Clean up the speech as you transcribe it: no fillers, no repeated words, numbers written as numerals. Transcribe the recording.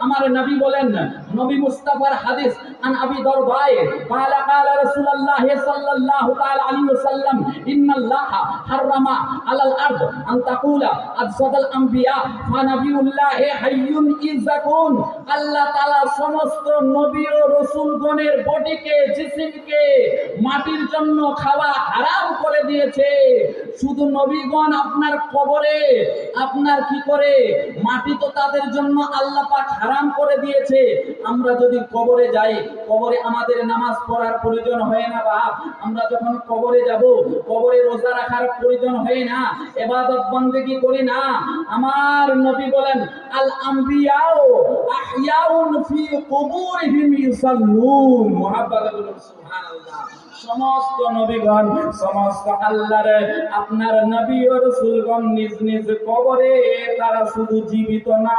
আমার নবী বলেন, নবী মুস্তাফার হাদিস, আন আবি দরদায় قال قال رسول الله صلى الله تعالى عليه وسلم ان الله حرم على الارض ان تقول افضل الانبياء فنبي الله حي يرزقون। আল্লাহ তাআলা সমস্ত নবী ও রাসূলগণের বডিকে, জিসিমকে মাটির জন্য খাওয়া হারাম করে দিয়েছে। শুধু নবীগণ আপনার কবরে আপনার কি করে মাটি তো তাদের জন্য আল্লাহ পাক হারাম করে দিয়েছে। আমরা যদি কবরে যাই, কবরে আমাদের নামাজ পড়ার প্রয়োজন হয় না বাপ। আমরা যখন কবরে যাব, কবরে রোজা রাখার প্রয়োজন হয় না, ইবাদত বন্দেগী করি না। আমার নবী বলেন, আল আম্বিয়াউ আহইয়াউন ফি কুবুরিহিম ইউসাল্লুন। মুহাব্বতে বলুন সুবহানাল্লাহ। সমস্ত নবীগণ, সমস্ত আল্লাহর আপনার নবী ও রাসূলগণ নিজ নিজ কবরে তারা শুধু জীবিত না,